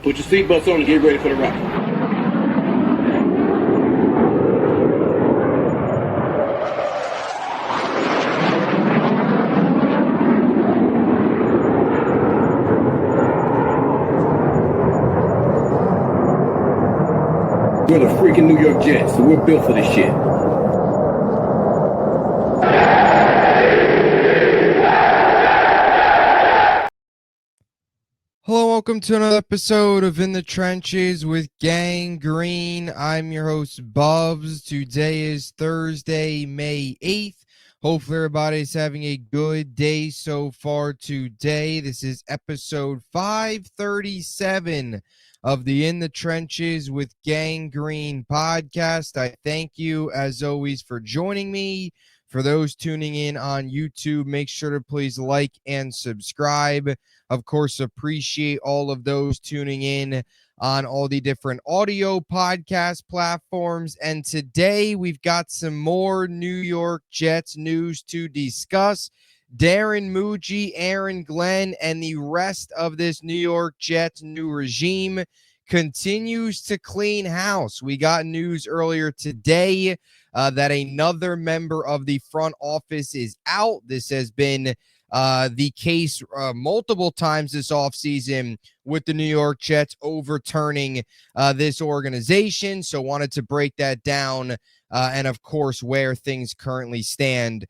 Put your seatbelts on and get ready for the ride. We're the freaking New York Jets, so we're built for this shit. Hello, welcome to another episode of In the Trenches with Gang Green. I'm your host, Bubbs. Today is Thursday, May 8th. Hopefully everybody's having a good day so far today. This is episode 537 of the In the Trenches with Gang Green podcast. I thank you, as always, for joining me. For those tuning in on YouTube, make sure to please like and subscribe. Of course, appreciate all of those tuning in on all the different audio podcast platforms. And today we've got some more New York Jets news to discuss. Darren Muji, Aaron Glenn, and the rest of this New York Jets new regime continues to clean house. We got news earlier today that another member of the front office is out. This has been the case multiple times this offseason with the New York Jets overturning this organization. So wanted to break that down and, of course, where things currently stand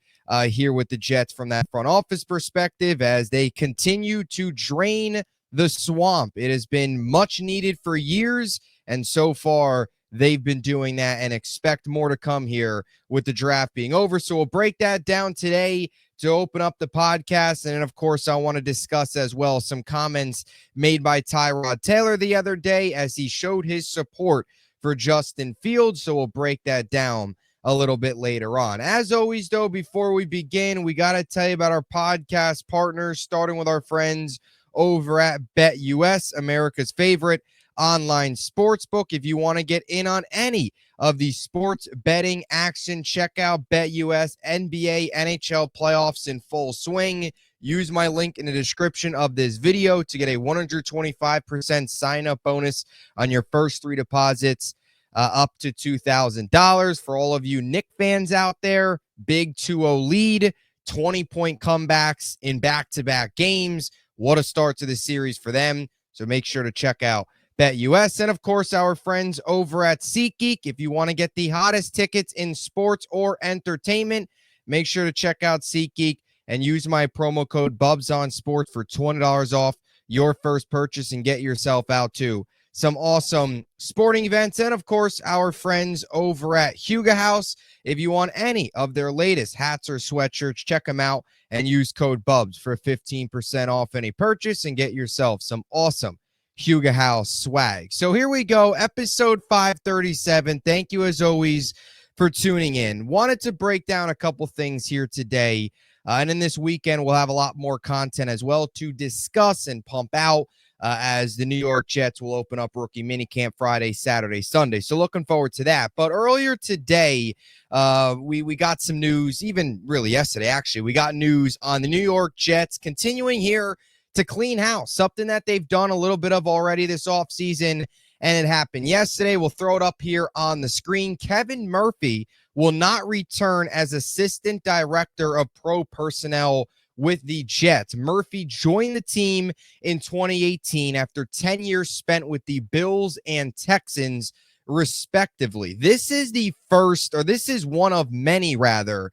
here with the Jets from that front office perspective as they continue to drain the swamp. It has been much needed for years, and so far they've been doing that, and expect more to come here with the draft being over. So we'll break that down today to open up the podcast. And then, of course, I want to discuss as well some comments made by Tyrod Taylor the other day as he showed his support for Justin Fields. So we'll break that down a little bit later on. As always, though, before we begin, we got to tell you about our podcast partners, starting with our friends over at BetUS, America's favorite online sportsbook. If you want to get in on any of the sports betting action, check out BetUS. NBA, NHL playoffs in full swing. Use my link in the description of this video to get a 125% sign-up bonus on your first three deposits up to $2,000. For all of you Knick fans out there, big 2-0 lead, 20-point comebacks in back-to-back games. What a start to the series for them. So make sure to check out BetUS. And, of course, our friends over at SeatGeek. If you want to get the hottest tickets in sports or entertainment, make sure to check out SeatGeek and use my promo code BUBSONSPORTS for $20 off your first purchase and get yourself out to some awesome sporting events. And, of course, our friends over at Huga House. If you want any of their latest hats or sweatshirts, check them out and use code BUBS for 15% off any purchase and get yourself some awesome Huga House swag. So here we go, episode 537. Thank you, as always, for tuning in. Wanted to break down a couple things here today. And in this weekend, we'll have a lot more content as well to discuss and pump out as the New York Jets will open up rookie minicamp Friday, Saturday, Sunday. So looking forward to that. But earlier today, we got some news, even really yesterday, actually. We got news on the New York Jets continuing here to clean house, something that they've done a little bit of already this offseason, and it happened yesterday. We'll throw it up here on the screen. Kevin Murphy will not return as assistant director of pro personnel with the Jets. Murphy joined the team in 2018 after 10 years spent with the Bills and Texans, respectively. This is the first, or this is one of many, rather,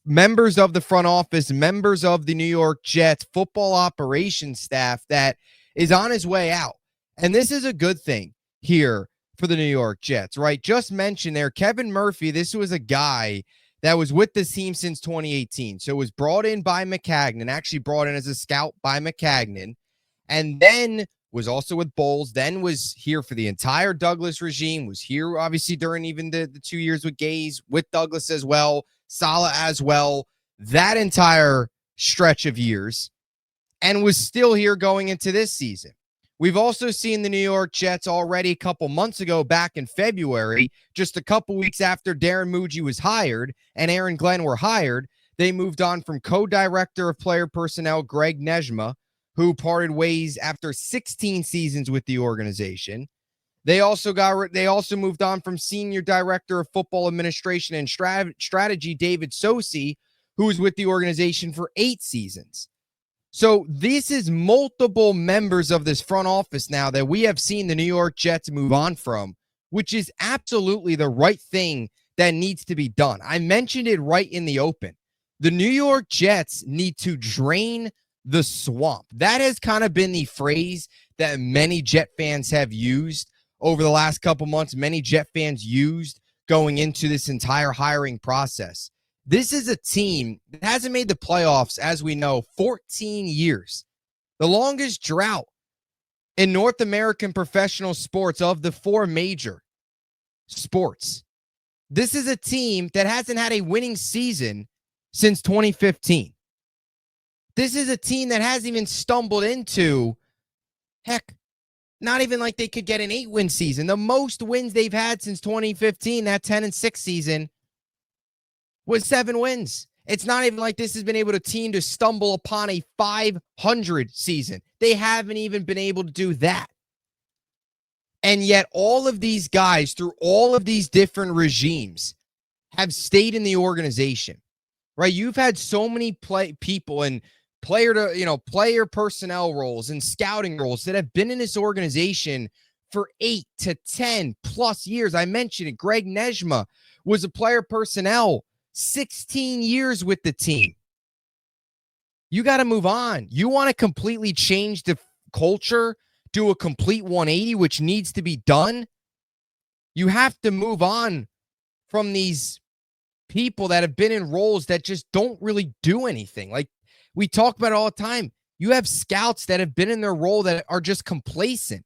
members of the front office, members of the New York Jets football operations staff that is on his way out. And this is a good thing here for the New York Jets, right? Just mentioned there, Kevin Murphy, this was a guy that was with the team since 2018. So it was brought in by Maccagnan, actually brought in as a scout by Maccagnan, and then was also with Bowles, then was here for the entire Douglas regime, was here obviously during even the 2 years with Gaze, with Douglas as well, Saleh as well, that entire stretch of years, and was still here going into this season. We've also seen the New York Jets already a couple months ago, back in February, just a couple weeks after Darren Muji was hired and Aaron Glenn were hired. They moved on from co-director of player personnel Greg Nejma, who parted ways after 16 seasons with the organization. They also moved on from senior director of football administration and strategy, David Sosi, who was with the organization for 8 seasons. So this is multiple members of this front office now that we have seen the New York Jets move on from, which is absolutely the right thing that needs to be done. I mentioned it right in the open. The New York Jets need to drain the swamp. That has kind of been the phrase that many Jet fans have used over the last couple months. Many Jet fans used going into this entire hiring process. This is a team that hasn't made the playoffs, as we know, 14 years. The longest drought in North American professional sports of the 4 major sports. This is a team that hasn't had a winning season since 2015. This is a team that hasn't even stumbled into, heck, not even like they could get an 8-win season. The most wins they've had since 2015, that 10-6 season, was 7 wins. It's not even like this has been able to stumble upon a 500 season. They haven't even been able to do that. And yet all of these guys through all of these different regimes have stayed in the organization, right? You've had so many people and player personnel roles and scouting roles that have been in this organization for 8 to 10 plus years. I mentioned it. Greg Nejma was a player personnel 16 years with the team. You got to move on. You want to completely change the culture, do a complete 180, which needs to be done. You have to move on from these people that have been in roles that just don't really do anything. Like we talk about it all the time. You have scouts that have been in their role that are just complacent.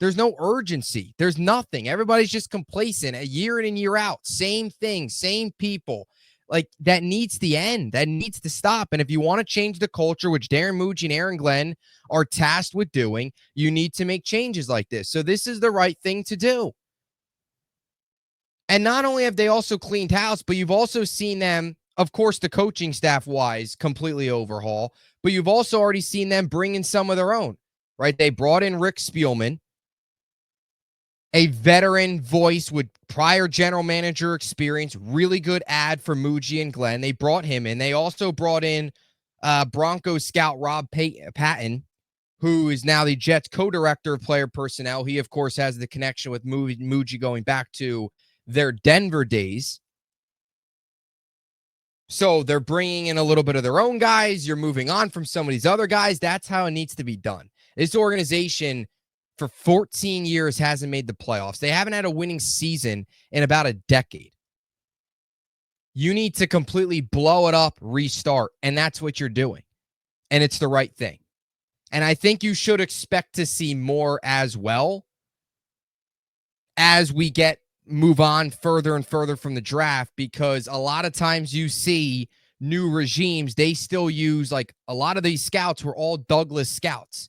There's no urgency. There's nothing. Everybody's just complacent a year in and year out. Same thing, same people. Like that needs to end. That needs to stop. And if you want to change the culture, which Darren Muji and Aaron Glenn are tasked with doing, you need to make changes like this. So this is the right thing to do. And not only have they also cleaned house, but you've also seen them, of course, the coaching staff wise, completely overhaul, but you've also already seen them bring in some of their own, right? They brought in Rick Spielman, a veteran voice with prior general manager experience, really good ad for Muji and Glenn. They brought him in. They also brought in Broncos scout Rob Patton, who is now the Jets co-director of player personnel. He, of course, has the connection with Muji going back to their Denver days. So they're bringing in a little bit of their own guys. You're moving on from some of these other guys. That's how it needs to be done. This organization for 14 years hasn't made the playoffs. They haven't had a winning season in about a decade. You need to completely blow it up, restart, and that's what you're doing. And it's the right thing. And I think you should expect to see more as well as we move on further and further from the draft, because a lot of times you see new regimes, they still use, like, a lot of these scouts were all Douglas scouts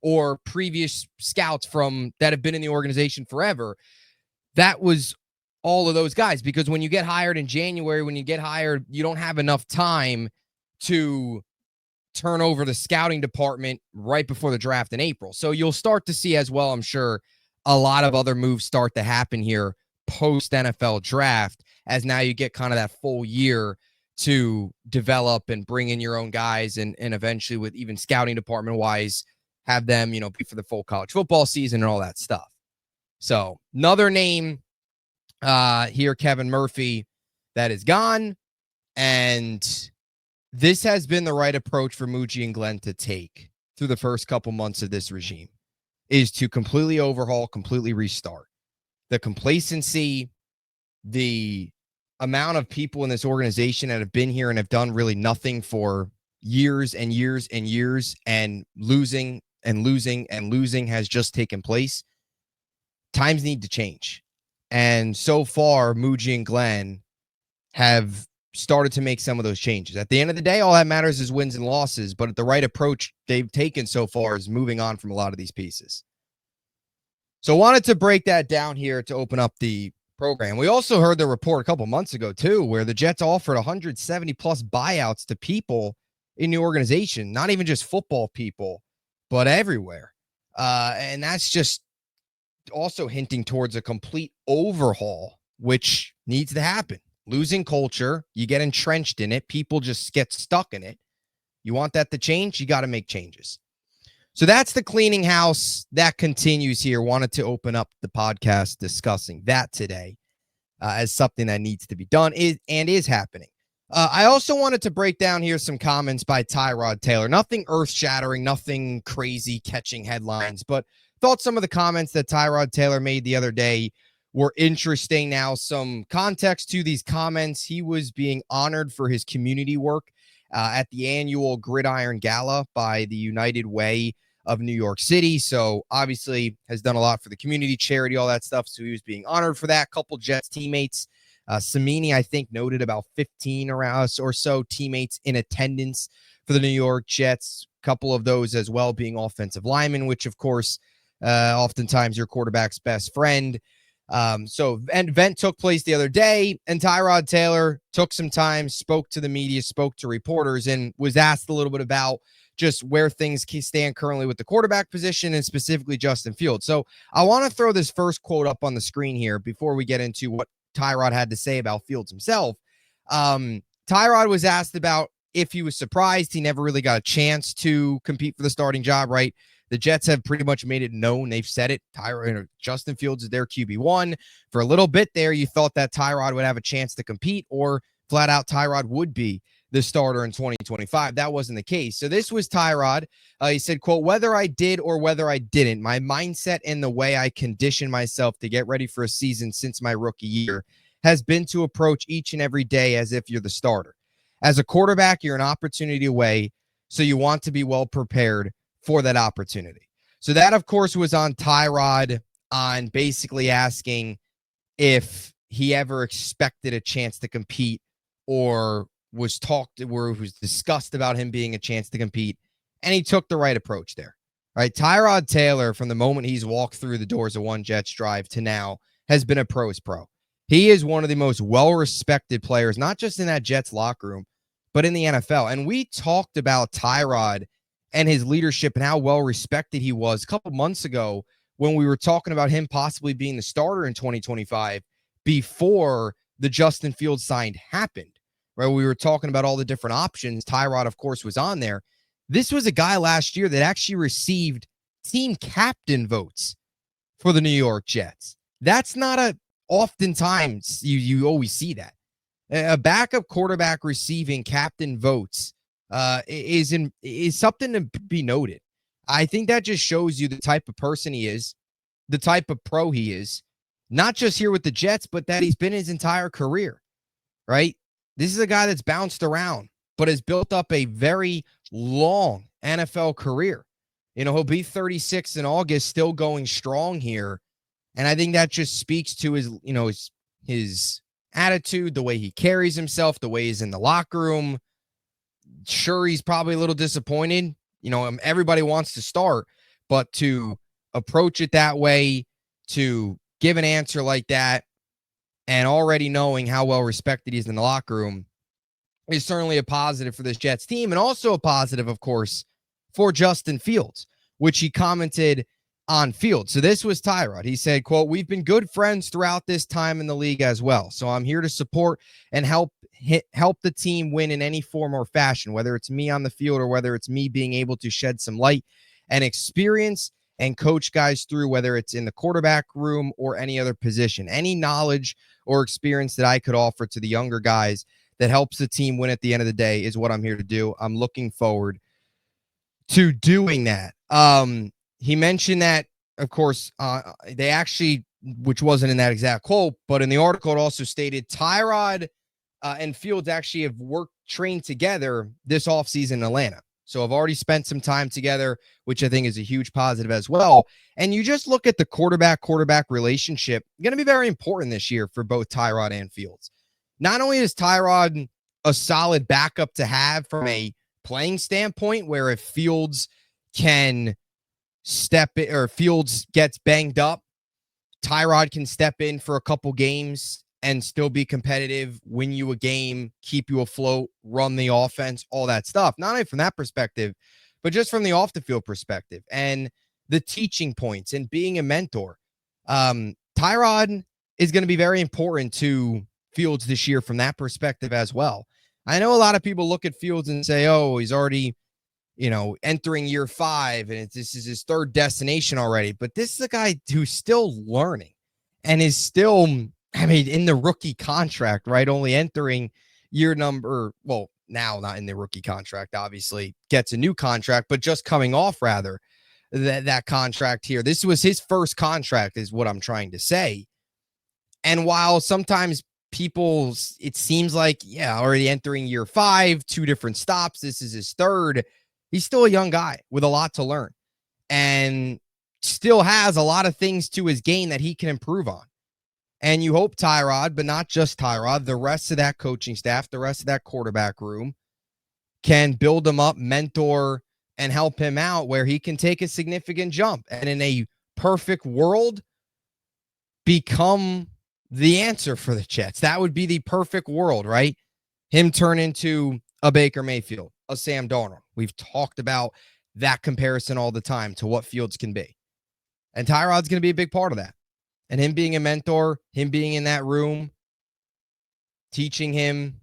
or previous scouts that have been in the organization forever. That was all of those guys, because when you get hired in January, you don't have enough time to turn over the scouting department right before the draft in April. So you'll start to see as well, I'm sure, a lot of other moves start to happen here post NFL draft, as now you get kind of that full year to develop and bring in your own guys, and eventually with even scouting department wise, have them, be for the full college football season and all that stuff. So another name here, Kevin Murphy, that is gone. And this has been the right approach for Muji and Glenn to take through the first couple months of this regime, is to completely overhaul, completely restart. The complacency, the amount of people in this organization that have been here and have done really nothing for years and years and years, and losing and losing and losing has just taken place. Times need to change. And so far, Muji and Glenn have started to make some of those changes. At the end of the day, all that matters is wins and losses, but the right approach they've taken so far is moving on from a lot of these pieces. So wanted to break that down here to open up the program. We also heard the report a couple months ago, too, where the Jets offered 170 plus buyouts to people in the organization, not even just football people, but everywhere. And that's just also hinting towards a complete overhaul, which needs to happen. Losing culture, you get entrenched in it. People just get stuck in it. You want that to change, you got to make changes. So that's the cleaning house that continues here. Wanted to open up the podcast discussing that today as something that needs to be done and is happening. I also wanted to break down here some comments by Tyrod Taylor. Nothing earth-shattering, nothing crazy catching headlines, but thought some of the comments that Tyrod Taylor made the other day were interesting. Now, some context to these comments. He was being honored for his community work at the annual Gridiron Gala by the United Way of New York City. So obviously has done a lot for the community, charity, all that stuff. So he was being honored for that. Couple Jets teammates. Samini, I think, noted about 15 around or so teammates in attendance for the New York Jets. A couple of those as well being offensive linemen, which, of course, oftentimes your quarterback's best friend. So an event took place the other day, and Tyrod Taylor took some time, spoke to the media, spoke to reporters, and was asked a little bit about just where things stand currently with the quarterback position and specifically Justin Fields. So I want to throw this first quote up on the screen here before we get into what Tyrod had to say about Fields himself. Tyrod was asked about if he was surprised he never really got a chance to compete for the starting job, right? The Jets have pretty much made it known. They've said it. Justin Fields is their QB1. For a little bit there, you thought that Tyrod would have a chance to compete, or flat out Tyrod would be the starter in 2025. That wasn't the case. So this was Tyrod. He said, quote, "Whether I did or whether I didn't, my mindset and the way I condition myself to get ready for a season since my rookie year has been to approach each and every day as if you're the starter. As a quarterback, you're an opportunity away, so you want to be well prepared for that opportunity." So that, of course, was on Tyrod, on basically asking if he ever expected a chance to compete or was discussed about him being a chance to compete. And he took the right approach there. All right. Tyrod Taylor, from the moment he's walked through the doors of One Jets Drive to now, has been a pro's pro. He is one of the most well-respected players, not just in that Jets locker room, but in the NFL. And we talked about Tyrod and his leadership and how well-respected he was a couple months ago when we were talking about him possibly being the starter in 2025 before the Justin Fields sign happened, right? We were talking about all the different options. Tyrod, of course, was on there. This was a guy last year that actually received team captain votes for the New York Jets. That's not oftentimes you always see that. A backup quarterback receiving captain votes is something to be noted. I think that just shows you the type of person he is, the type of pro he is, not just here with the Jets, but that he's been his entire career, right? This is a guy that's bounced around, but has built up a very long NFL career. You know, he'll be 36 in August, still going strong here. And I think that just speaks to his attitude, the way he carries himself, the way he's in the locker room. Sure, he's probably a little disappointed. You know, everybody wants to start, but to approach it that way, to give an answer like that, and already knowing how well respected he is in the locker room is certainly a positive for this Jets team, and also a positive, of course, for Justin Fields, which he commented on Fields. So this was Tyrod. He said, quote, "We've been good friends throughout this time in the league as well. So I'm here to support and help the team win in any form or fashion, whether it's me on the field or whether it's me being able to shed some light and experience and coach guys through, whether it's in the quarterback room or any other position. Any knowledge or experience that I could offer to the younger guys that helps the team win at the end of the day is what I'm here to do. I'm looking forward to doing that." He mentioned that, of course, they actually, which wasn't in that exact quote, but in the article it also stated Tyrod and Fields actually have trained together this offseason in Atlanta. So I've already spent some time together, which I think is a huge positive as well. And you just look at the quarterback relationship, going to be very important this year for both Tyrod and Fields. Not only is Tyrod a solid backup to have from a playing standpoint, where if Fields can step in or Fields gets banged up, Tyrod can step in for a couple games and still be competitive, win you a game, keep you afloat, run the offense, all that stuff. Not only from that perspective, but just from the off the field perspective and the teaching points and being a mentor. Tyrod is going to be very important to Fields this year from that perspective as well. I know a lot of people look at Fields and say, oh, he's already, entering year 5 and this is his third destination already. But this is a guy who's still learning and is still, in the rookie contract, right? Only entering year number, well, now not in the rookie contract, obviously gets a new contract, but just coming off rather that contract here. This was his first contract is what I'm trying to say. And while sometimes it seems like, already entering year 5, 2 different stops, this is his third, he's still a young guy with a lot to learn and still has a lot of things to his game that he can improve on. And you hope Tyrod, but not just Tyrod, the rest of that coaching staff, the rest of that quarterback room can build him up, mentor, and help him out where he can take a significant jump. And in a perfect world, become the answer for the Jets. That would be the perfect world, right? Him turn into a Baker Mayfield, a Sam Darnold. We've talked about that comparison all the time to what Fields can be. And Tyrod's going to be a big part of that. And him being a mentor, him being in that room, teaching him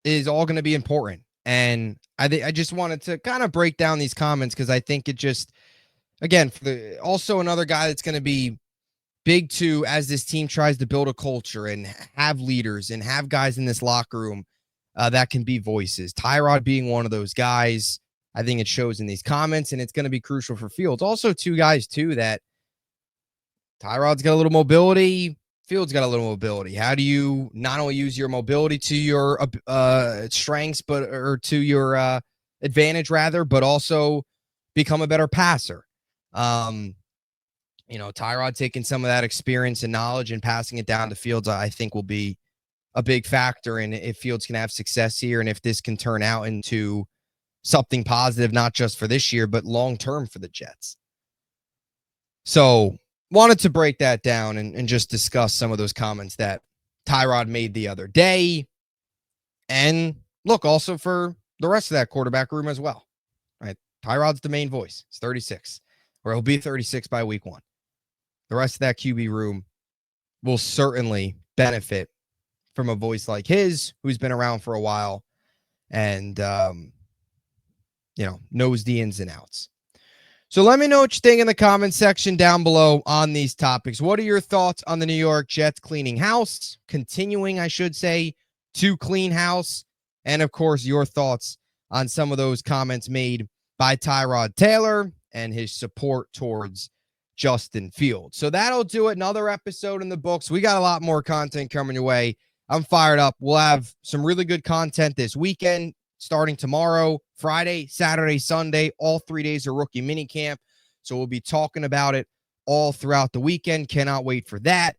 is all going to be important. And I just wanted to kind of break down these comments because I think it just, again, also another guy that's going to be big too as this team tries to build a culture and have leaders and have guys in this locker room that can be voices. Tyrod being one of those guys, I think it shows in these comments, and it's going to be crucial for Fields. Also, 2 guys too that Tyrod's got a little mobility. Fields got a little mobility. How do you not only use your mobility to your strengths, or to your advantage rather, but also become a better passer? Tyrod taking some of that experience and knowledge and passing it down to Fields, I think will be a big factor in if Fields can have success here and if this can turn out into something positive, not just for this year, but long-term for the Jets. So wanted to break that down and just discuss some of those comments that Tyrod made the other day. And look, also for the rest of that quarterback room as well, right? Tyrod's the main voice. It's 36, or he'll be 36 by week 1. The rest of that QB room will certainly benefit from a voice like his, who's been around for a while and, knows the ins and outs. So let me know what you think in the comment section down below on these topics. What are your thoughts on the New York Jets cleaning house? Continuing, I should say, to clean house. And, of course, your thoughts on some of those comments made by Tyrod Taylor and his support towards Justin Fields. So that'll do it. Another episode in the books. We got a lot more content coming your way. I'm fired up. We'll have some really good content this weekend, starting tomorrow, Friday, Saturday, Sunday, all 3 days of rookie minicamp. So we'll be talking about it all throughout the weekend. Cannot wait for that.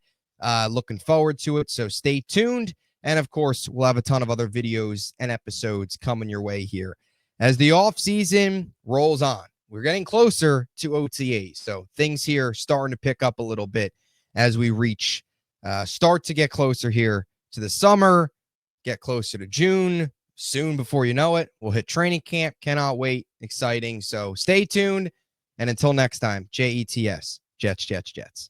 Looking forward to it. So stay tuned. And of course, we'll have a ton of other videos and episodes coming your way here as the offseason rolls on. We're getting closer to OTAs. So things here starting to pick up a little bit as we start to get closer here to the summer, get closer to June. Soon, before you know it, we'll hit training camp. Cannot wait. Exciting. So stay tuned. And until next time, JETS, Jets, Jets, Jets.